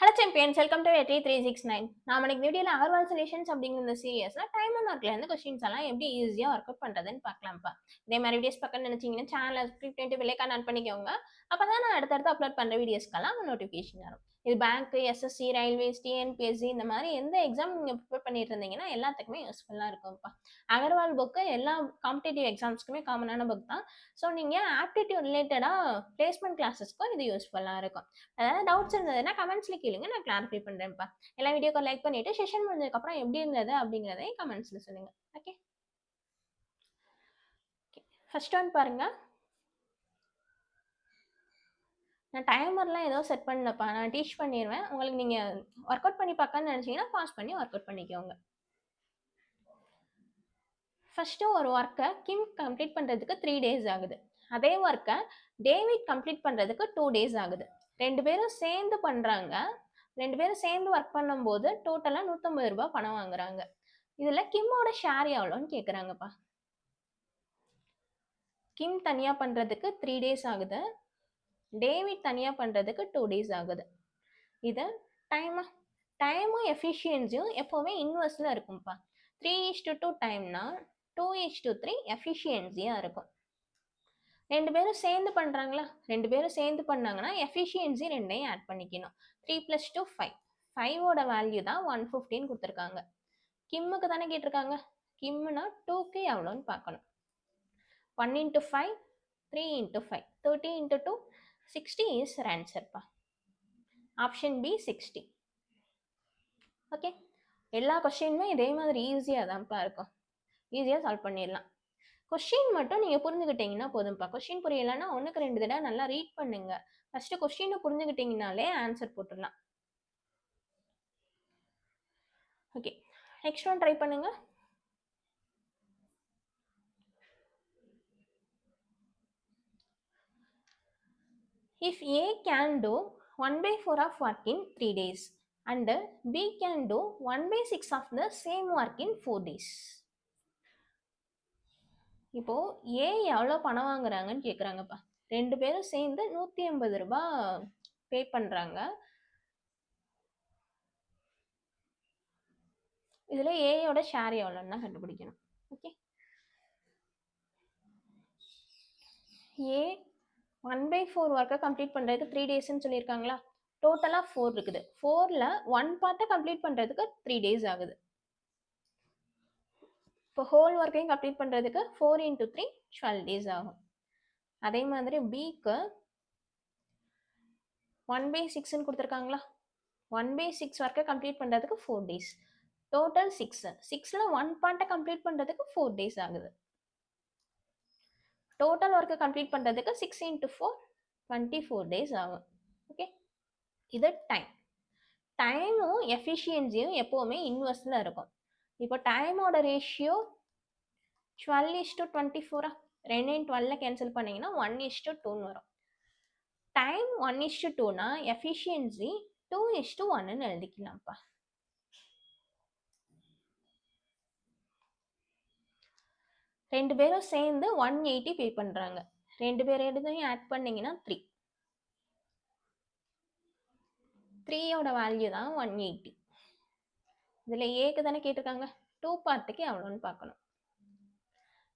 Hello champions, welcome to வெற்றி 369. நாம இன்னைக்கு வீடியோல அகர்வால் சொல்யூஷன்ஸ் அப்படிங்கிற இந்த சீரியஸ்ல டைம் அண்ட் ஒர்க்ல இருந்து கொஸ்டின்ஸ் எல்லாம் எப்படி ஈஸியா ஒர்க் அவுட் பண்றதுன்னு பார்க்கலாம்ப்பா. இதே மாதிரி வீடியோஸ் பார்க்க நினைச்சீங்கன்னா சேனலை சப்ஸ்கிரைப் பண்ணிட்டு பெல்லைக்கான் ஆன் பண்ணிக்கோங்க. அப்பதான் நான் அடுத்தடுத்து அப்லோட் பண்ற வீடியோஸ்க்கெல்லாம் நோட்டிஃபிகேஷன் வரும். இது பேங்க், எஸ்எஸ்சி, ரயில்வேஸ், டிஎன்பிஎஸ்சி இந்த மாதிரி எந்த எக்ஸாம் நீங்க ப்ரிப்பேர் பண்ணிட்டு இருந்தீங்கன்னா எல்லாத்துக்குமே யூஸ்ஃபுல்லா இருக்கும்ப்பா. அகர்வால் புக்கு எல்லா காம்படிட்டிவ் எக்ஸாம்ஸ்க்குமே காமனான புக் தான். ஸோ நீங்க ஆப்டிடியூட் ரிலேட்டடா பிளேஸ்மெண்ட் கிளாஸஸ்க்கும் இது யூஸ்ஃபுல்லா இருக்கும். அதாவது டவுட்ஸ் இருந்ததுன்னா கமெண்ட்ஸ்ல கேளுங்க, நான் கிளாரிஃபை பண்றேன்ப்பா. எல்லா வீடியோக்கு லைக் பண்ணிட்டு செஷன் முடிஞ்சதுக்கு அப்புறம் எப்படி இருந்தது அப்படிங்கறதையும் கமெண்ட்ஸ்ல சொல்லுங்க. ஓகே, ஃபர்ஸ்ட் ஒன் பாருங்க. நான் டைமர்லாம் ஏதோ செட் பண்ணலப்பா, நான் டீச் பண்ணிடுவேன் உங்களுக்கு. நீங்க ஒர்க் அவுட் பண்ணி பார்க்கணும்னு நினைச்சீங்கன்னா பாஸ் பண்ணி ஒர்க் அவுட் பண்ணிக்கோங்க. ஃபர்ஸ்ட் ஒரு ஒர்க்கை கிம் கம்ப்ளீட் பண்றதுக்கு 3 days ஆகுது. அதே ஒர்க்கை டேவிட் கம்ப்ளீட் பண்றதுக்கு 2 days ஆகுது. ரெண்டு பேரும் சேர்ந்து பண்றாங்க. ரெண்டு பேரும் சேர்ந்து ஒர்க் பண்ணும்போது டோட்டலா 150 ரூபாய் பணம் வாங்குறாங்க. இதுல கிம்மோட ஷேர் எவ்வளோன்னு கேக்குறாங்கப்பா. கிம் தனியா பண்றதுக்கு 3 days ஆகுது, டேவிட் தனியா பண்றதுக்கு 2 days ஆகுது. இது டைமும் எஃபிஷியன்சியும் எப்பவுமே இன்வெர்ஸ்ல இருக்கும்ப்பா. 3:2 டைம்னா 2:3 எஃபிஷியன்சியா இருக்கும். ரெண்டு பேரும் சேர்ந்து பண்றாங்களா, ரெண்டு பேரும் சேர்ந்து பண்ணாங்கன்னா எஃபிஷியன்சி ரெண்டையும் ஆட் பண்ணிக்கணும். 3 + 2 5. 5ஓட வேல்யூ தான் 115 கொடுத்துருக்காங்க. கிம்முக்கு தானே கேட்டிருக்காங்க. கிம்னா 2க்கு எவ்வளோன்னு பார்க்கணும். 1 × 5 3 × 5 30 × 2 60 is your answer பா. Option B 60. ஓகே, எல்லா கொஸ்டினுமே இதே மாதிரி ஈஸியாக தான்ப்பா இருக்கும். ஈஸியாக சால்வ் பண்ணிடலாம். கொஸ்டின் மட்டும் நீங்கள் புரிஞ்சுக்கிட்டீங்கன்னா போதும்ப்பா. கொஸ்டின் புரியலைன்னா 1க்கு 2 தடவை நல்லா ரீட் பண்ணுங்க. ஃபர்ஸ்ட் கொஸ்டினை புரிஞ்சுக்கிட்டீங்கனாலே ஆன்சர் போட்டுடலாம். ஓகே, நெக்ஸ்ட் ஒன் ட்ரை பண்ணுங்க. If A can do 1/4 of work in 3 days and B can do 1/6 of the same work in 4 days. இப்போ ஏ எவ்வளோ பணம் வாங்குறாங்கன்னு கேட்குறாங்கப்பா. ரெண்டு பேரும் சேர்ந்து 180 ரூபாய் பே பண்ணுறாங்க. இதில் ஏயோட ஷேர் எவ்வளோன்னு தான் கண்டுபிடிக்கணும். ஓகே, ஏ 1/4 ஒர்க்கை கம்ப்ளீட் பண்ணுறதுக்கு 3 daysன்னு சொல்லியிருக்காங்களா. டோட்டலாக 4 இருக்குது. 4ல் 1 பார்ட்டை கம்ப்ளீட் பண்ணுறதுக்கு 3 days ஆகுது. இப்போ ஹோல் ஒர்க்கையும் கம்ப்ளீட் பண்ணுறதுக்கு 4 × 3 12 days ஆகும். அதே மாதிரி பிக்கு 1/6ன்னு கொடுத்துருக்காங்களா. 1/6 ஒர்க்கை கம்ப்ளீட் பண்ணுறதுக்கு 4 days. டோட்டல் 6. 6ல் 1 பார்ட்டை கம்ப்ளீட் பண்ணுறதுக்கு 4 days ஆகுது. டோட்டல் ஒர்க்கை கம்ப்ளீட் பண்ணுறதுக்கு 6 × 4 24 days ஆகும். ஓகே, இது டைமும் எஃபிஷியன்சியும் எப்போவுமே இன்வெர்ஸில் இருக்கும். இப்போ டைமோட ரேஷியோ 12:24. 2 12 கேன்சல் பண்ணிங்கன்னா 1:2ன்னு வரும். டைம் 1:2னா எஃபிஷியன்சி 2:1ன்னு எழுதிக்கலாம்ப்பா. ரெண்டு பேரும் சேர்ந்து 180 பே பண்ணுறாங்க. ரெண்டு பேரையும் ஆட் பண்ணிங்கன்னா 3. 3ஓட வேல்யூ தான் 180. இதில் ஏக்கு தானே கேட்டிருக்காங்க. 2 பார்ட்டுக்கு எவ்வளோன்னு பார்க்கணும்.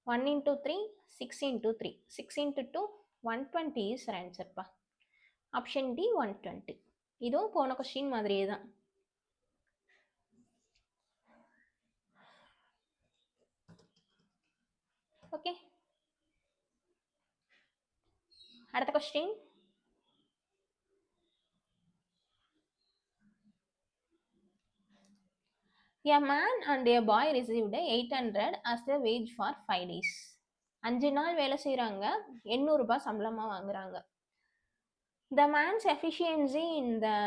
1 × 3 6 × 3 6 × 2 120 இஸ் ஆன்சர்ப்பா. Option D 120. இதுவும் போன கொஸ்டின் மாதிரியே தான். ஓகே, அடுத்த question. A man and a boy received 800 as a wage for 5 days. 5 நாள் வேலை செய்கிறாங்க, 800 ரூபாய் சம்பளமாக வாங்குறாங்க. The man's efficiency in the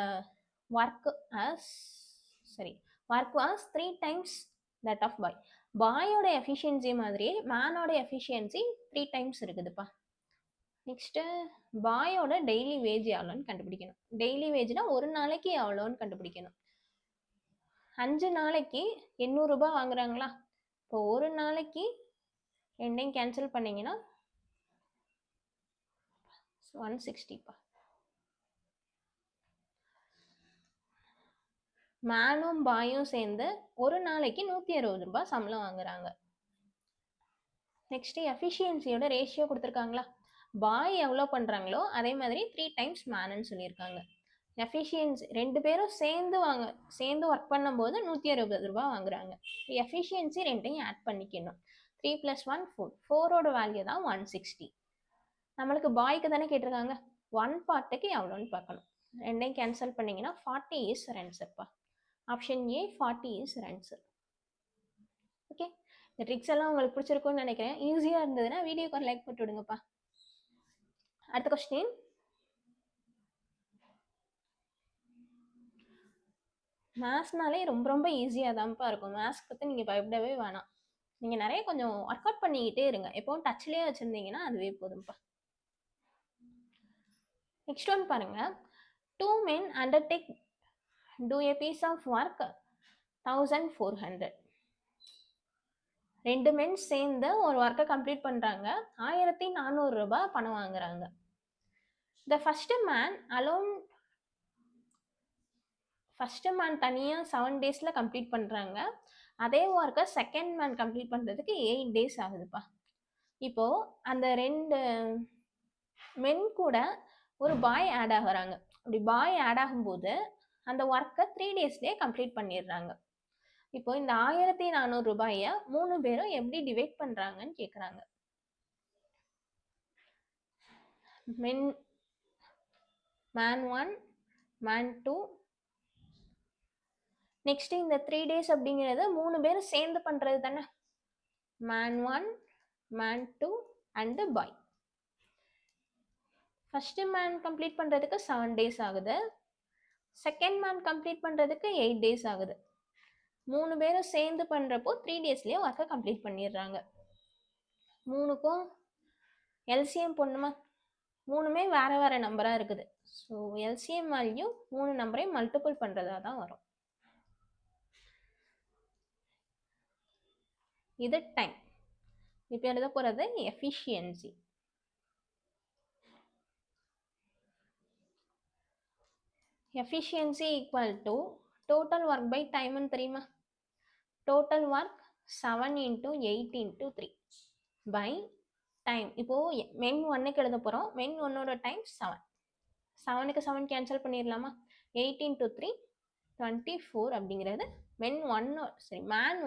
work was 3 times that of boy. பாயோட எஃபிஷியன்சி மாதிரியே மேனோட எஃபிஷியன்சி 3 times இருக்குதுப்பா. நெக்ஸ்ட்டு பாயோட டெய்லி வேஜ் எவ்வளோன்னு கண்டுபிடிக்கணும். டெய்லி வேஜ்னா ஒரு நாளைக்கு எவ்வளோன்னு கண்டுபிடிக்கணும். 5 நாளைக்கு 800 ரூபாய் வாங்குறாங்களா. இப்போ ஒரு நாளைக்கு ரெண்டையும் கேன்சல் பண்ணிங்கன்னா 160பா. மேனும் பாயும் சேர்ந்து ஒரு நாளைக்கு 160 ரூபாய் சம்பளம் வாங்குறாங்க. நெக்ஸ்ட் எஃபிஷியன்சியோட ரேஷியோ கொடுத்துருக்காங்களா, பாய் எவ்வளோ பண்ணுறாங்களோ அதே மாதிரி 3 டைம்ஸ் மேனுன்னு சொல்லியிருக்காங்க. எஃபிஷியன்சி 2 பேரும் சேர்ந்து ஒர்க் பண்ணும்போது 160 ரூபாய் வாங்குறாங்க. எஃபிஷியன்சி 2யும் ஆட் பண்ணிக்கணும். 3 + 1 4, 4ஓட வேல்யூ தான் 160. நம்மளுக்கு பாய்க்கு தானே கேட்டிருக்காங்க, 1 பார்ட்டுக்கு எவ்வளோன்னு பார்க்கணும். 2யும் கேன்சல் பண்ணிங்கன்னா 40 இஸ் ஆன்சர்ப்பா. Option A 40 is answer. Okay, இந்த ட்ரிக்ஸ் எல்லாம் உங்களுக்கு பிடிச்சிருக்கும்னு நினைக்கிறேன். ஈஸியாக இருந்ததுன்னா வீடியோக்கு ஒரு லைக் போட்டு விடுங்கப்பா. அடுத்த கொஸ்டின், மேத்ஸ்னாலே ரொம்ப ரொம்ப ஈஸியாக தான்ப்பா இருக்கும். மேத்ஸ் பற்றி நீங்கள் பயப்படவே வேணாம். நீங்கள் நிறைய கொஞ்சம் ஒர்க் அவுட் பண்ணிக்கிட்டே இருங்க. எப்போவும் டச்லேயே வச்சுருந்தீங்கன்னா அதுவே போதும்ப்பா. நெக்ஸ்ட் ஒன் பாருங்க, 2 men undertake do a piece of work 1400. 2 men சேர்ந்து ஒரு ஒர்க்கை கம்ப்ளீட் பண்ணுறாங்க, 1400 ரூபாய் பணம் வாங்குறாங்க. The first man தனியாக 7 டேஸில் கம்ப்ளீட் பண்ணுறாங்க. அதே ஒர்க்கை செகண்ட் மேன் கம்ப்ளீட் பண்ணுறதுக்கு 8 டேஸ் ஆகுதுப்பா. இப்போது அந்த 2 மென் கூட ஒரு பாய் ஆட் ஆகுறாங்க. அப்படி பாய் ஆட் ஆகும்போது அந்த ஒர்க்கை 3 டேஸ்லேயே கம்ப்ளீட் பண்ணிடுறாங்க. இப்போ இந்த 1400 ரூபாயை 3 பேரும் எப்படி டிவைட் பண்ணுறாங்கன்னு கேட்குறாங்க. மேன் 1, மேன் 2, நெக்ஸ்ட் இந்த 3 டேஸ் அப்படிங்கிறது 3 பேரும் சேர்ந்து பண்ணுறது தானே. Man 1, man 2 and bye. First man complete பண்ணுறதுக்கு 7 டேஸ் ஆகுது, செகண்ட் மேன் கம்ப்ளீட் பண்ணுறதுக்கு 8 டேஸ் ஆகுது. 3 பேரும் சேர்ந்து பண்ணுறப்போ 3 டேஸ்லேயே ஒர்க்கை கம்ப்ளீட் பண்ணிடுறாங்க. 3க்கும் எல்சிஎம் பொண்ணுமா, 3மே வேறு வேறு நம்பராக இருக்குது. ஸோ எல்சிஎம் வேல்யூ 3 நம்பரையும் மல்டிபிள் பண்ணுறதா தான் வரும். இது டைம். இப்போ எழுத போகிறது efficiency. Efficiency equal to total work by டைம்னு தெரியுமா. Total work 7 × 8 × 3 by time. இப்போது மென் 1க்கு எழுத போகிறோம். மென் 1ஓட டைம் 7. 7க்கு 7 கேன்சல் பண்ணிடலாமா. 8 × 3 24 அப்படிங்கிறது மேன்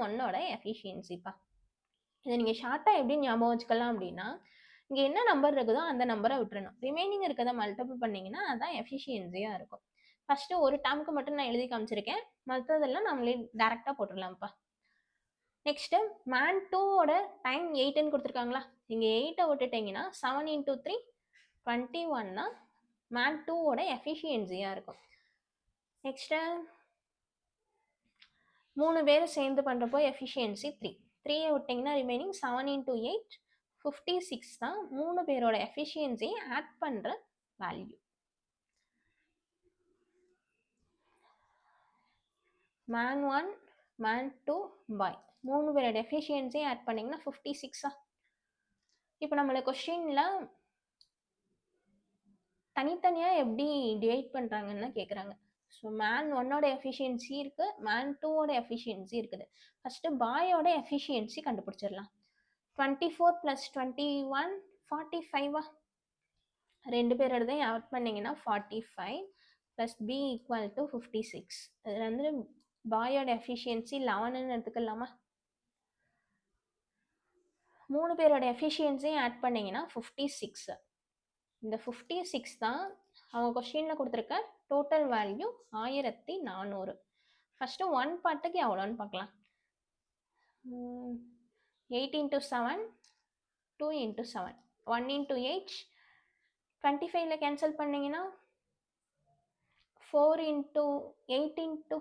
1ஓட எஃபிஷியன்சிப்பா. இதை நீங்கள் ஷார்ட்டாக எப்படி ஞாபகம் வச்சுக்கலாம் அப்படின்னா, இங்கே என்ன நம்பர் இருக்குதோ அந்த நம்பரை விட்டுறணும், ரிமைனிங் இருக்கிறத மல்டிபிள் பண்ணிங்கன்னா அதுதான் எஃபிஷியன்சியாக இருக்கும். ஃபஸ்ட்டு ஒரு டேர்முக்கு மட்டும் நான் எழுதி காமிச்சிருக்கேன், மற்றதெல்லாம் நம்மளே டேரெக்டாக போட்டுடலாம்ப்பா. நெக்ஸ்ட்டு மேன் 2ஓட டைம் 8ன்னு கொடுத்துருக்காங்களா, இங்கே 8ஐ விட்டுட்டிங்கன்னா 7 × 3 21 மேன் 2ஓட எஃபிஷியன்சியாக இருக்கும். நெக்ஸ்ட்டு 3 பேரும் சேர்ந்து பண்ணுறப்போ எஃபிஷியன்சி 3ஐ விட்டிங்கன்னா ரிமைனிங் 7 × 8 56 தான் 3 பேரோட எஃபிஷியன்சியை ஆட் பண்ணுற வேல்யூ. மேன் 1, மேன் 2, பாய் 3 பேரோட எஃபிஷியன்சியை ஆட் பண்ணிங்கன்னா 56. இப்போ நம்மளை கொஸ்டினில் தனித்தனியாக எப்படி டிவைட் பண்ணுறாங்கன்னு கேட்குறாங்க. ஸோ மேன் 1ஓட எஃபிஷியன்சி இருக்குது, மேன் 2ஓட எஃபிஷியன்சி இருக்குது. ஃபஸ்ட்டு பாயோட எஃபிஷியன்சி கண்டுபிடிச்சிடலாம். 24 + 21 45. 2 பேரோடதையும் ஆட் பண்ணிங்கன்னா 45 + B = 56. இதில் வந்து பாயோட எஃபிஷியன்சி 11ன்னு எடுத்துக்கலாமா. 3 பேரோட எஃபிஷியன்சியும் ஆட் பண்ணிங்கன்னா 56. இந்த 56 தான் அவங்க கொஸ்டினில் கொடுத்துருக்க டோட்டல் வேல்யூ 1400. ஃபஸ்ட்டு 1 பார்ட்டுக்கு எவ்வளோன்னு பார்க்கலாம். 8 × 7 2 × 7 1 × 8 25ல் கேன்சல் பண்ணிங்கன்னா 4 × 8 ×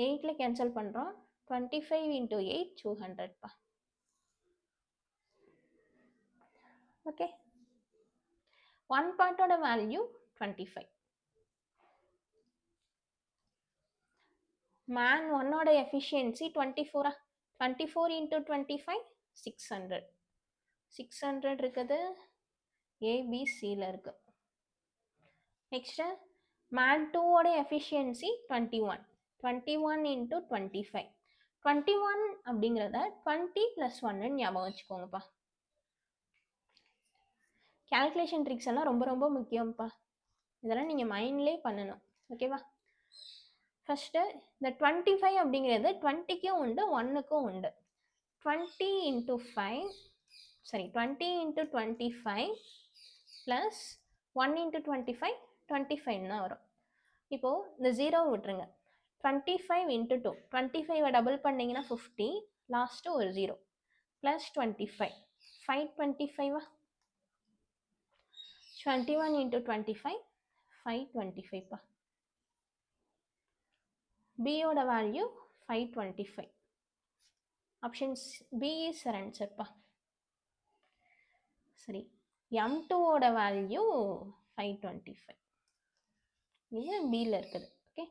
8ல் கேன்சல் பண்ணுறோம். 25 × 8 200பா. ஓகே, 1 பார்ட்டோட வேல்யூ 25. மேன் 1ஓட எஃபிஷியன்சி 24. 24 × 25 600. 600 இருக்குது, ஏபிசியில் இருக்குது. நெக்ஸ்ட்டு மேன் 2 ஓட எஃபிஷியன்சி 21. 21 into 25. 21 அப்படிங்கிறத 20 + 1 ஞாபகம் வச்சுக்கோங்கப்பா. கால்குலேஷன் ட்ரிக்ஸ் எல்லாம் ரொம்ப ரொம்ப முக்கியம்ப்பா. இதெல்லாம் நீங்கள் மைண்ட்லேயே பண்ணணும். ஓகேவா? ஃபஸ்ட்டு இந்த 25 அப்படிங்கிறது 20க்கும் உண்டு 1க்கும் உண்டு. 20 into 5 sorry 20 into 25 plus 1 into 25 25 தான் வரும். இப்போது இந்த 0 விட்டுருங்க. 25 into 2 25 டபுள் பண்ணிங்கன்னா 50, லாஸ்ட்டு ஒரு 0 ப்ளஸ் 25 525 21 into 25 525 பியோட value 525. Options B is answer பா. சரி, M2 ஓட வேல்யூ 525. இது பியில் இருக்குது. ஓகே,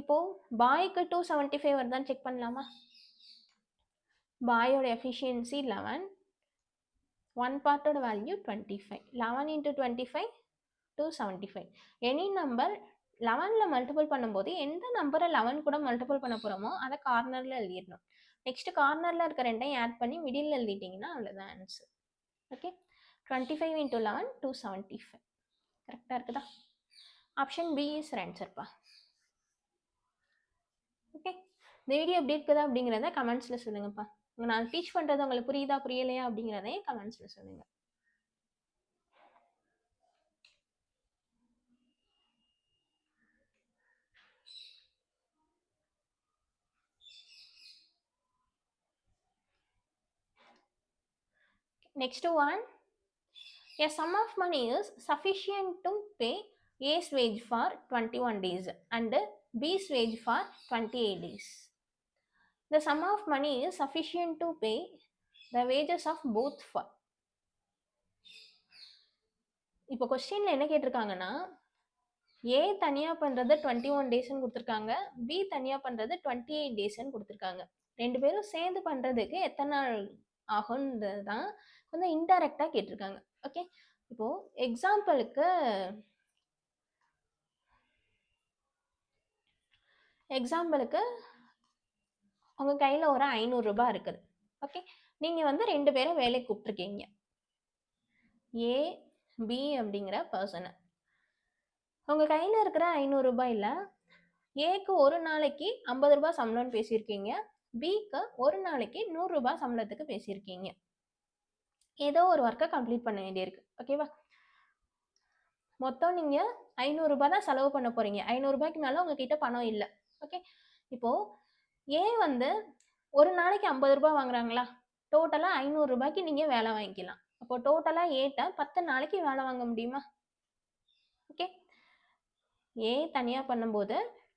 இப்போது பாய்க்கு 275 வருதான்னு செக் பண்ணலாமா? பாயோட எஃபிஷியன்சி 11, ஒன் பார்ட்டோட வேல்யூ 25. 11 into 25 275. எனி நம்பர் 11ல் மல்டிபிள் பண்ணும்போது எந்த நம்பரை 11 கூட மல்டிபிள் பண்ண போகிறோமோ அதை கார்னரில் எழுதிடணும். நெக்ஸ்ட் கார்னரில் இருக்க ரெண்டையும் ஆட் பண்ணி மிடில் எழுதிட்டிங்கன்னா அவ்வளோதான் ஆன்சர். Okay, 25 into 11 275. கரெக்டாக இருக்குதா? ஆப்ஷன் பி இஸ் ஆன்சர்ப்பா. ஓகே, இந்த வீடியோ எப்படி இருக்குதா அப்படிங்கிறத கமெண்ட்ஸில் சொல்லுங்கப்பா. நான் டீச் பண்ணுறது உங்களுக்கு புரியுதா புரியலையா அப்படிங்கிறதையும் கமெண்ட்ஸில் சொல்லுங்கள். Next one, a sum of money is sufficient to pay A's wage for 21 days and B's wage for 28 days. The sum of money is sufficient to pay the wages of both for. இப்போ கொஸ்டின்ல என்ன கேட்டிருக்காங்கன்னா, ஏ தனியாக பண்ணுறது 21 டேஸ்ன்னு கொடுத்துருக்காங்க, B தனியாக பண்ணுறது 28 டேஸ்ன்னு கொடுத்துருக்காங்க. ரெண்டு பேரும் சேர்ந்து பண்ணுறதுக்கு எத்தனை நாள் ஆகுன்றது தான் கொஞ்சம் இன்டைரக்டாக கேட்டிருக்காங்க. ஓகே, இப்போது எக்ஸாம்பிளுக்கு உங்கள் கையில் ஒரு 500 ரூபாய் இருக்குது. ஓகே, நீங்கள் வந்து ரெண்டு பேரும் வேலைக்கு கூப்பிட்ருக்கீங்க. ஏ பி அப்படிங்கிற பர்சனை. உங்கள் கையில் இருக்கிற 500 ரூபாயில் ஏக்கு ஒரு நாளைக்கு 50 ரூபாய் சம்பளம்னு பேசியிருக்கீங்க, பிக்கு ஒரு நாளைக்கு 100 ரூபாய் சம்பளத்துக்கு பேசியிருக்கீங்க. ஏதோ ஒரு ஒர்க்கை கம்ப்ளீட் பண்ண வேண்டியிருக்கு. ஓகேவா? மொத்தம் நீங்கள் 500 ரூபாய் தான் செலவு பண்ண போகிறீங்க. 500 ரூபாய்க்கு மேலே உங்ககிட்ட பணம் இல்லை. ஓகே, இப்போது ஏ வந்து ஒரு நாளைக்கு 50 ரூபாய் வாங்குறாங்களா, டோட்டலாக 500 ரூபாய்க்கு நீங்கள் வேலை வாங்கிக்கலாம். அப்போ டோட்டலாக ஏட்ட 10 நாளைக்கு வேலை வாங்க முடியுமா? ஓகே, ஏ தனியாக பண்ணும்போது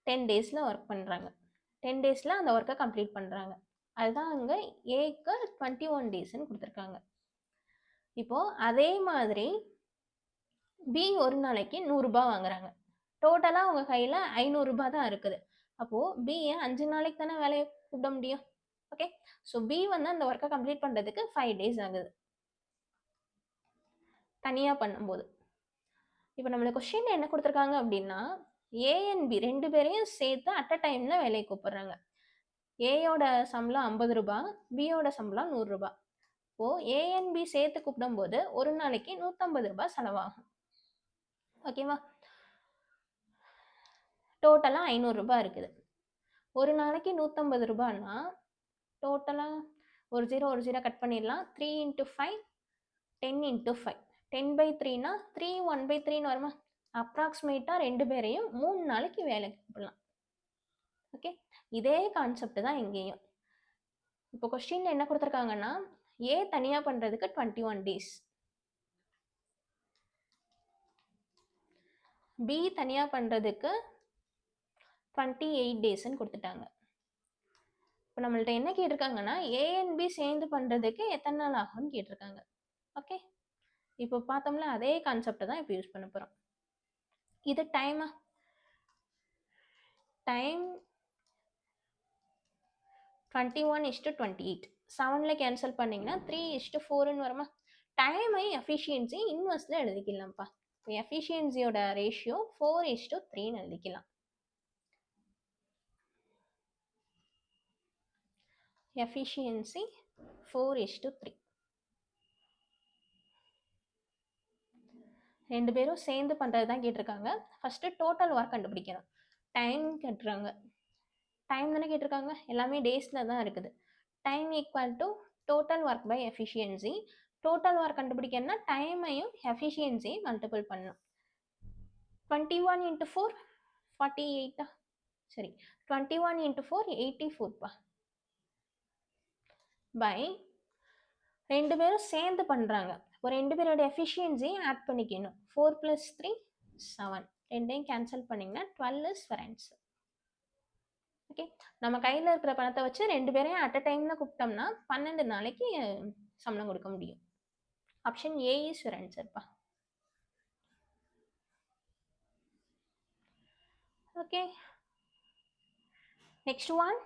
10 டேஸில் ஒர்க் பண்ணுறாங்க. 10 டேஸில் அந்த ஒர்க்கை கம்ப்ளீட் பண்ணுறாங்க. அதுதான் அங்கே ஏக்கு 21 டேஸ்ன்னு கொடுத்துருக்காங்க. இப்போது அதே மாதிரி பி ஒரு நாளைக்கு 100 ரூபாய் வாங்குறாங்க. டோட்டலாக உங்கள் கையில் 500 ரூபாய் தான் இருக்குது. அப்போது பியை 5 நாளைக்கு தானே வேலையை கூப்பிட முடியும். ஓகே, ஸோ பி வந்து அந்த ஒர்க்கை கம்ப்ளீட் பண்ணுறதுக்கு 5 டேஸ் ஆகுது தனியாக பண்ணும்போது. இப்போ நம்மளுக்கு கொஸ்டின் என்ன கொடுத்துருக்காங்க அப்படின்னா, ஏ அண்ட் பி ரெண்டு பேரையும் சேர்த்து அட் அ டைமில் வேலையை கூப்பிட்றாங்க. ஏயோட சம்பளம் 50 ரூபாய், பியோட சம்பளம் 100 ரூபாய். இப்போது ஏ அண்ட் பி சேர்த்து கூப்பிடும்போது ஒரு நாளைக்கு 150 ரூபாய் செலவாகும். ஓகேவா? டோட்டலாக 500 ரூபாய் இருக்குது. ஒரு நாளைக்கு 150 ரூபான்னா டோட்டலாக ஒரு 0 கட் பண்ணிடலாம். 3 into 5 10 into 5 10/3னா 3 1/3ன்னு வருமா? அப்ராக்சிமேட்டாக ரெண்டு பேரையும் 3 நாளைக்கு வேலைக்கு கூப்பிடலாம். ஓகே, இதே கான்செப்ட் தான் இங்கேயும். இப்போ கொஸ்டின்ல என்ன கொடுத்துருக்காங்கன்னா, ஏ தனியாக பண்ணுறதுக்கு 21 டேஸ், பி தனியாக பண்ணுறதுக்கு 28 டேஸ்ன்னு கொடுத்துட்டாங்க. இப்போ நம்மள்ட்ட என்ன கேட்டிருக்காங்கன்னா, ஏ அண்ட் பி சேர்ந்து பண்ணுறதுக்கு எத்தனை நாள் ஆகும்னு கேட்டிருக்காங்க. ஓகே, இப்போ பார்த்தோம்ல அதே கான்செப்டை தான் இப்போ யூஸ் பண்ண போகிறோம். இது டைம் 21:28. 7ல் கேன்சல் பண்ணிங்கன்னா 3:4ன்னு வருமா? டைமை எஃபிஷியன்சி இன்வெர்ஸில் எழுதிக்கலாம்ப்பா. எஃபிஷியன்சியோட ரேஷியோ 4:3 எழுதிக்கலாம். எஃபிஷியன்சி 4:3. ரெண்டு பேரும் சேர்ந்து பண்ணுறது தான் கேட்டிருக்காங்க. ஃபஸ்ட்டு டோட்டல் ஒர்க் கண்டுபிடிக்கணும். டைம் கேட்டுருக்காங்க, டைம் தானே கேட்டிருக்காங்க, எல்லாமே டேஸில் தான் இருக்குது. Time equal to total work by efficiency. Total work கண்டுபிடிக்கணும்னா டைமையும் எஃபிஷியன்சியும் மல்டிபிள் பண்ணணும். 21 × 4 48. சரி, 21 × 4 84 பை ரெண்டு பேரும் சேர்ந்து பண்ணுறாங்க. இப்போ ரெண்டு பேரோட எஃபிஷியன்சியும் ஆட் பண்ணிக்கணும். 4 + 3 7. ரெண்டையும் கேன்சல் பண்ணிங்கன்னா 12 இஸ் ஃபர் ஆன்சர். ஓகே, நம்ம கையில் இருக்கிற பணத்தை வச்சு ரெண்டு பேரையும் அட் அ டைமில் கூப்பிட்டோம்னா 12 நாளைக்கு சம்பளம் கொடுக்க முடியும். ஆப்ஷன் ஏ இஸ் ஃபர் ஆன்சர்ப்பா. Okay, next one.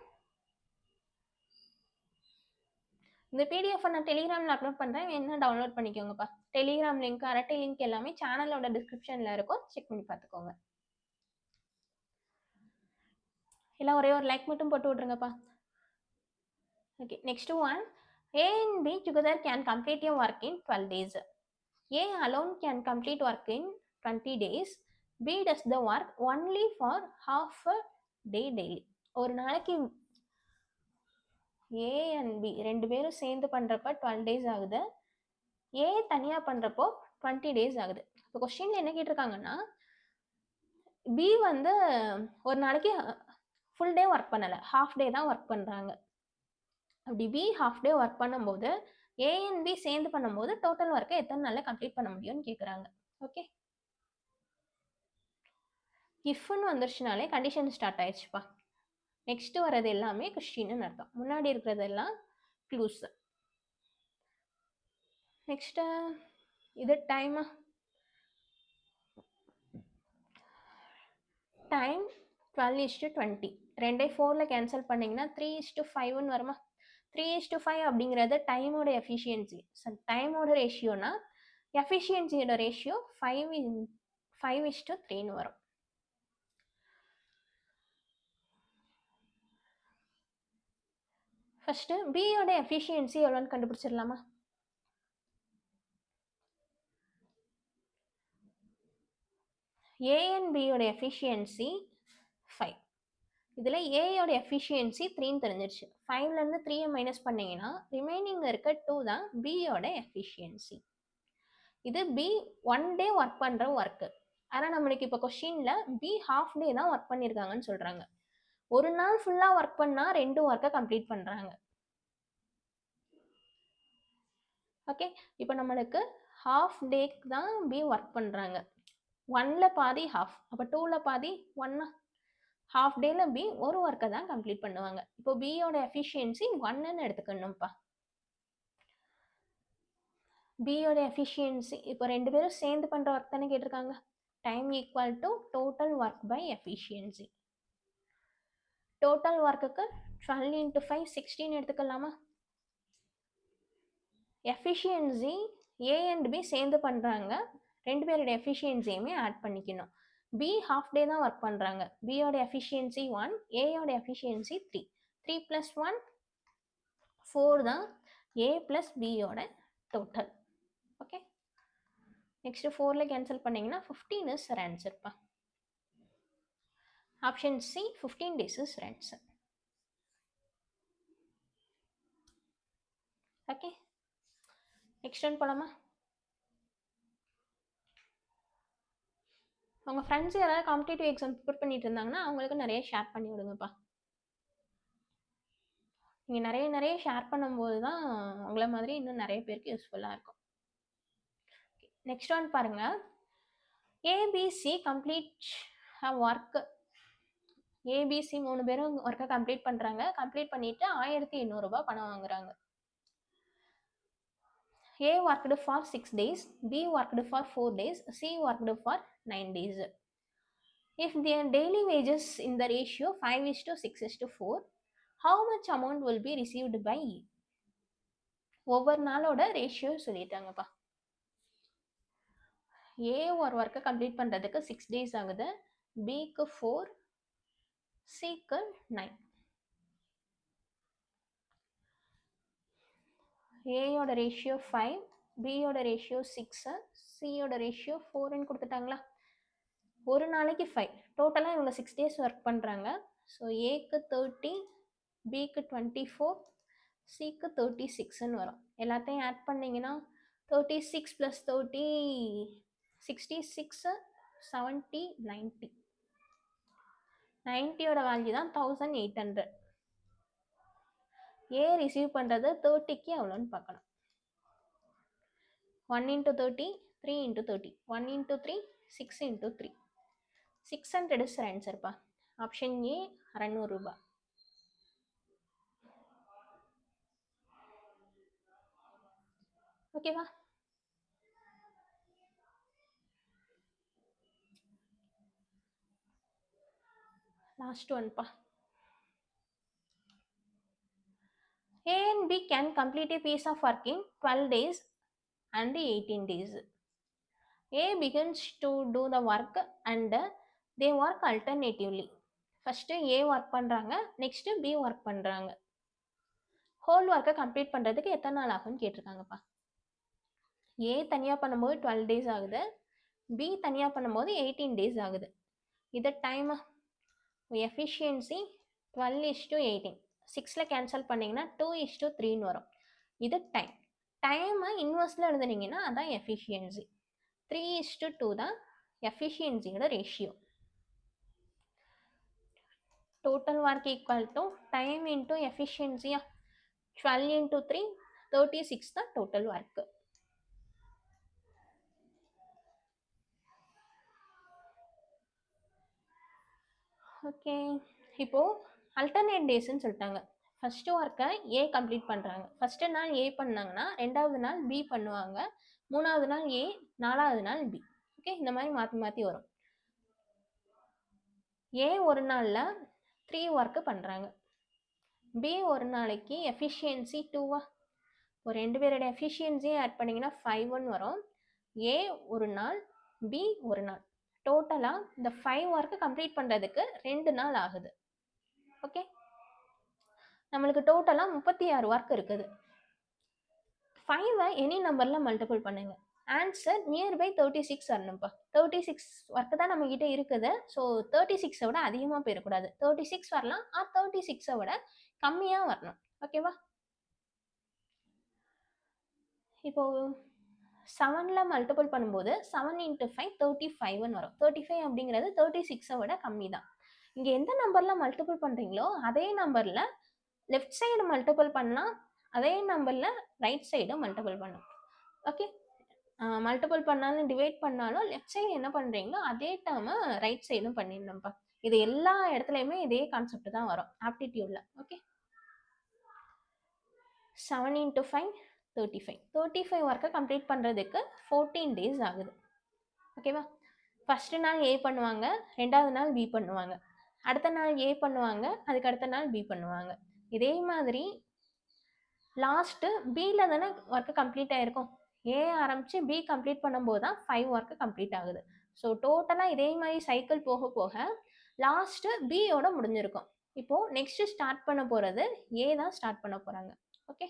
இந்த பிடிஎஃப் நான் டெலிகிராமில் அப்லோட் பண்ணுறேன், என்ன டவுன்லோட் பண்ணிக்கோங்கப்பா. டெலிகிராம் லிங்க், அரட்டை லிங்க் எல்லாமே சேனலோட டிஸ்கிரிப்ஷனில் இருக்கும், செக் பண்ணி பார்த்துக்கோங்க. எல்லாம் ஒரே ஒரு லைக் மட்டும் போட்டு விட்ருங்கப்பா. Okay, next one. A and B together can complete your work in 12 days. A alone can complete work in 20 days. B does the work only for half a day daily. ஒரு நாளைக்கு A and B ரெண்டு பேரும் சேர்ந்து பண்ணுறப்ப 12 days ஆகுது. A தனியாக பண்ணுறப்போ 20 days ஆகுது. இப்போ கொஸ்டின் என்ன கேட்டிருக்காங்கன்னா, B வந்து ஒரு நாளைக்கு ஃபுல் டே ஒர்க் பண்ணலை, ஹாஃப் டே தான் ஒர்க் பண்ணுறாங்க. அப்படி B ஹாஃப் டே ஒர்க் பண்ணும்போது A and B சேர்ந்து பண்ணும்போது டோட்டல் ஒர்க்கை எத்தனை நாளில் கம்ப்ளீட் பண்ண முடியும்னு கேட்குறாங்க. ஓகே, இஃப்னு வந்துருச்சுனாலே கண்டிஷன் ஸ்டார்ட் ஆயிடுச்சுப்பா. நெக்ஸ்ட் வர்றது எல்லாமே கொஸ்டின்னு அர்த்தம், முன்னாடி இருக்கிறதெல்லாம் க்ளூஸ். நெக்ஸ்ட்டு இது டைமா, டைம் 12:20. 2 4ல் கேன்சல் பண்ணிங்கன்னா 3:5ன்னு வருமா. 3:5 அப்படிங்கிறது டைமோட எஃபிஷியன்சி. டைமோட ரேஷியோனா எஃபிஷியன்சியோட ரேஷியோ 5:3ன்னு வரும். ஃபஸ்ட்டு பியோட எஃபிஷியன்சி எவ்வளோன்னு கண்டுபிடிச்சிடலாமா. A and Bயோட எஃபிஷியன்சி 5. இதில் ஏயோட எஃபிஷியன்சி 3ன்னு தெரிஞ்சிருச்சு. 5லேருந்து 3யை மைனஸ் பண்ணிங்கன்னா ரிமைனிங் இருக்க 2 தான் பியோட எஃபிஷியன்சி. இது பி 1 டே ஒர்க் பண்ணுற ஒர்க்கு. ஆனால் நம்மளுக்கு இப்போ கொஸ்டினில் பி ஹாஃப் டே தான் ஒர்க் பண்ணியிருக்காங்கன்னு சொல்கிறாங்க. ஒரு நாள் ஃபுல்லாக ஒர்க் பண்ணால் 2 ஒர்க்கை கம்ப்ளீட் பண்ணுறாங்க. ஓகே, இப்போ நம்மளுக்கு ஹாஃப் டேக்கு தான் பி ஒர்க் பண்ணுறாங்க. 1ல் பாதி ஹாஃப், அப்போ 2ல் பாதி 1. ஹாஃப் டேல பி ஒரு ஒர்க்கை தான் கம்ப்ளீட் பண்ணுவாங்க. இப்போ பியோட எஃபிஷியன்சி 1ன்னு எடுத்துக்கணும்ப்பா. பியோட எஃபிஷியன்சி இப்போ ரெண்டு பேரும் சேர்ந்து பண்ணுற ஒர்க் தானே கேட்டிருக்காங்க. Time equal to total work by efficiency. Total ஒர்க்குக்கு 12 × 5 16 எடுத்துக்கலாமா. எஃபிஷியன்சி ஏ அண்ட் பி சேர்ந்து பண்ணுறாங்க, ரெண்டு பேரோட எஃபிஷியன்சியுமே ஆட் பண்ணிக்கணும். பி ஹாஃப் டே தான் ஒர்க் பண்ணுறாங்க. பியோட எஃபிஷியன்சி 1, ஏயோட எஃபிஷியன்சி 3. 3 + 1 4 தான் ஏ ப்ளஸ் பியோட டோட்டல். ஓகே, நெக்ஸ்ட் 4ல் கேன்சல் பண்ணிங்கன்னா 15 இஸ் ஆன்சர்ப்பா. Option C 15 days is answer. Okay, next one போலாமா. உங்கள் ஃப்ரெண்ட்ஸ் யாராவது காம்படிட்டிவ் எக்ஸாம் ப்ரிப்பேர் பண்ணிட்டு இருந்தாங்கன்னா அவங்களுக்கு நிறைய ஷேர் பண்ணி விடுங்கப்பா. நீங்கள் நிறைய ஷேர் பண்ணும்போது தான் உங்களை மாதிரி இன்னும் நிறைய பேருக்கு யூஸ்ஃபுல்லாக இருக்கும். நெக்ஸ்ட் ஒன் பாருங்கள். ABC complete work. ஏபிசி 3 பேரும் ஒர்க்கை கம்ப்ளீட் பண்ணுறாங்க. கம்ப்ளீட் பண்ணிவிட்டு 1800 ரூபாய் பணம் வாங்குறாங்க. A worked for 6 days, B worked for 4 days, C worked for 9 days. If their daily wages in the ratio 5:6:4, how much amount will be received by E? ஒவ்வொரு நாளோட ratio சொல்லிட்டாங்கப்பா. ஏ ஒரு ஒர்க்கை கம்ப்ளீட் பண்ணுறதுக்கு 6 days ஆகுது, பிக்கு 4, சிக்கு 9. ஏயோட ரேஷியோ 5, பியோட ratio 6, சியோட ரேஷியோ 4ன்னு கொடுத்துட்டாங்களா. ஒரு நாளைக்கு 5, டோட்டலாக இவங்க 6 days ஒர்க் பண்ணுறாங்க. ஸோ ஏக்கு 30, பிக்கு 24, சிக்கு 36ன்னு வரும். எல்லாத்தையும் ஆட் பண்ணிங்கன்னா 36 + 30 66, 70, 90. 90யோட வேல்யூ தான் 1800. ஏ ரிசீவ் பண்ணுறது 30க்கு எவ்வளோன்னு பார்க்கணும். 1 × 30, 3 × 30, 1 × 3, 6 × 3. 600 is ஆன்சர்ப்பா. ஆப்ஷன் ஏ 600 ரூபாய். ஓகேவா? Last ஒன்ப்பா. A and B can complete a piece of work in 12 days and 18 days. A begins to do the work and they work alternatively. First A work பண்ணுறாங்க, next B work பண்ணுறாங்க. Whole ஒர்க்கை complete பண்ணுறதுக்கு எத்தனை நாள் ஆகும்னு கேட்டிருக்காங்கப்பா. ஏ தனியாக பண்ணும்போது 12 days ஆகுது, பி தனியாக பண்ணும்போது 18 days ஆகுது. இது டைம் எஃபிஷியன்சி 12:18. 6ல் கேன்சல் பண்ணிங்கன்னா 2:3ன்னு வரும். இது டைம். டைமை இன்வெர்ஸில் எழுதுனீங்கன்னா அதான் எஃபிஷியன்சி. 3:2 தான் எஃபிஷியன்சியோட ratio. Total work equal to time into எஃபிஷியன்சியா. 12 × 3, 36 தான் டோட்டல் ஒர்க்கு. ஓகே, இப்போது அல்டர்னேட் டேஸ்ன்னு சொல்லிட்டாங்க. ஃபஸ்ட்டு ஒர்க்கை ஏ கம்ப்ளீட் பண்ணுறாங்க. ஃபஸ்ட்டு நாள் ஏ பண்ணாங்கன்னா 2வது நாள் பி பண்ணுவாங்க, 3வது நாள் ஏ, 4வது நாள் பி. ஓகே, இந்த மாதிரி மாற்றி மாற்றி வரும். ஏ ஒரு நாளில் 3 ஒர்க்கு பண்ணுறாங்க, பி ஒரு நாளைக்கு எஃபிஷியன்சி 2வா. ஒரு 2 பேரோட எஃபிஷியன்சியை ஆட் பண்ணிங்கன்னா 5ன்னு வரும். ஏ ஒரு நாள், பி ஒரு நாள். டோட்டலாக இந்த 5 ஒர்க்கு கம்ப்ளீட் பண்ணுறதுக்கு 2 நாள் ஆகுது. ஓகே, நம்மளுக்கு டோட்டலாக 36 ஒர்க் இருக்குது. 5ஐ எனி நம்பரில் மல்டிபிள் பண்ணுங்க. Answer nearby 36 வரணும்ப்பா. 36 ஒர்க்கு தான் நம்மக்கிட்ட இருக்குது. ஸோ 36ஐ விட அதிகமாக போயிடக்கூடாது. 36 வரலாம், 36ஐ விட கம்மியாக வரணும். ஓகேவா? இப்போது 7ல் மல்டிபிள் பண்ணும்போது 7 × 5 35ன்னு வரும். 35 அப்படிங்கிறது 36ஐ விட கம்மி தான். இங்கே எந்த நம்பரில் மல்டிபிள் பண்ணுறீங்களோ அதே நம்பரில் லெஃப்ட் சைடு மல்டிபிள் பண்ணால் அதே நம்பரில் ரைட் சைடும் மல்டிபிள் பண்ணும். ஓகே, மல்டிபிள் பண்ணாலும் டிவைட் பண்ணாலும் லெஃப்ட் சைடு என்ன பண்ணுறீங்களோ அதே டேர்மை ரைட் சைடும் பண்ணிடணும்ப்பா. இது எல்லா இடத்துலையுமே இதே கான்செப்ட் தான் வரும் ஆப்டிடியூடில். ஓகே, 7 × 5 35. 35 ஒர்க்கை கம்ப்ளீட் பண்ணுறதுக்கு 14 days ஆகுது. ஓகேவா? ஃபஸ்ட்டு நாள் ஏ பண்ணுவாங்க, 2வது நாள் பி பண்ணுவாங்க, அடுத்த நாள் ஏ பண்ணுவாங்க, அதுக்கு அடுத்த நாள் பி பண்ணுவாங்க. இதே மாதிரி லாஸ்ட்டு பியில் தானே ஒர்க்கு கம்ப்ளீட் ஆகிருக்கும். ஏ ஆரம்பித்து பி கம்ப்ளீட் பண்ணும்போது தான் 5 ஒர்க்கு கம்ப்ளீட் ஆகுது. ஸோ டோட்டலாக இதே மாதிரி சைக்கிள் போக போக லாஸ்ட்டு பியோட முடிஞ்சிருக்கும். இப்போது நெக்ஸ்ட்டு ஸ்டார்ட் பண்ண போகிறது ஏ தான் ஸ்டார்ட் பண்ண போகிறாங்க. ஓகே,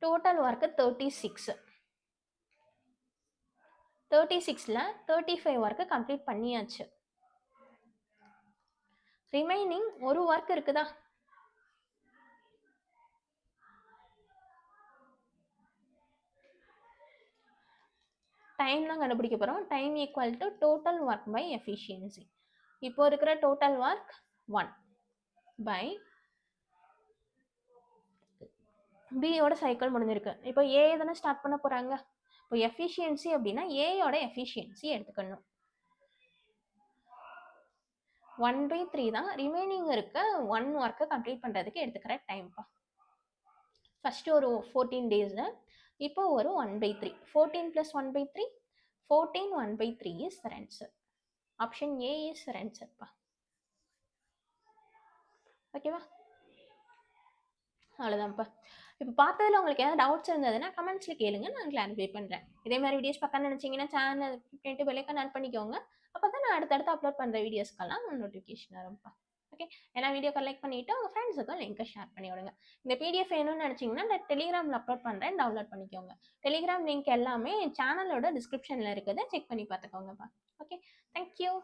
டோட்டல் ஒர்க்கு 36. 36ல் 35 ஒர்க்கு கம்ப்ளீட் பண்ணியாச்சு. ரிமைனிங் ஒரு ஒர்க் இருக்குதா? டைம் தான் கண்டுபிடிக்க போகிறோம். Time equal to total work by efficiency. இப்போ இருக்கிற டோட்டல் ஒர்க் 1 பை பியோட சைக்கிள் முடிஞ்சிருக்கு. இப்போ ஏ தானே ஸ்டார்ட் பண்ண போகிறாங்க. இப்போ எஃபிஷியன்சி அப்படின்னா ஏயோட எஃபிஷியன்சி எடுத்துக்கணும். 1/3 தான் ரிமைனிங் இருக்க 1 ஒர்க்கை கம்ப்ளீட் பண்ணுறதுக்கு எடுத்துக்கிற டைம்ப்பா. ஃபஸ்ட்டு ஒரு 14 days, இப்போ ஒரு 1/3. 14 + 1/3, 14 1/3 is answer. Option A is ஆன்சர்ப்பா. ஓகேவா? அவ்வளோதான்ப்பா. இப்போ பார்த்ததுல உங்களுக்கு ஏதாவது டவுட்ஸ் இருந்ததுன்னா, கமெண்ட்ஸ்ல கேளுங்க. நான் கிளாரிஃபை பண்றேன். இதே மாரி வீடியோஸ் பார்க்கணும்னு நெனச்சீங்கன்னா, சேனல் பண்ணிட்டு பெல் ஐகான் ஆன் பண்ணிக்கோங்க. அப்பதான் நான் அடுத்தடுத்து அப்லோட் பண்ற வீடியோஸ்க்கெல்லாம் நோட்டிஃபிகேஷன் வரும்ப்பா. ஓகே. எல்லா வீடியோக்கும் லைக் பண்ணிட்டு, உங்க ஃப்ரெண்ட்ஸுக்கும் லிங்க்க ஷேர் பண்ணி விடுங்க. இந்த பிடிஎஃப் வேணும்னு நெனச்சீங்கன்னா, நான் டெலிகிராம்ல அப்லோட் பண்றேன். டவுன்லோட் பண்ணிக்கோங்க. டெலிகிராம் லிங்க் எல்லாமே சேனலோட டிஸ்கிரிப்ஷன்ல இருக்குது. செக் பண்ணி பார்த்துக்கோங்கப்பா. ஓகே. Thank you.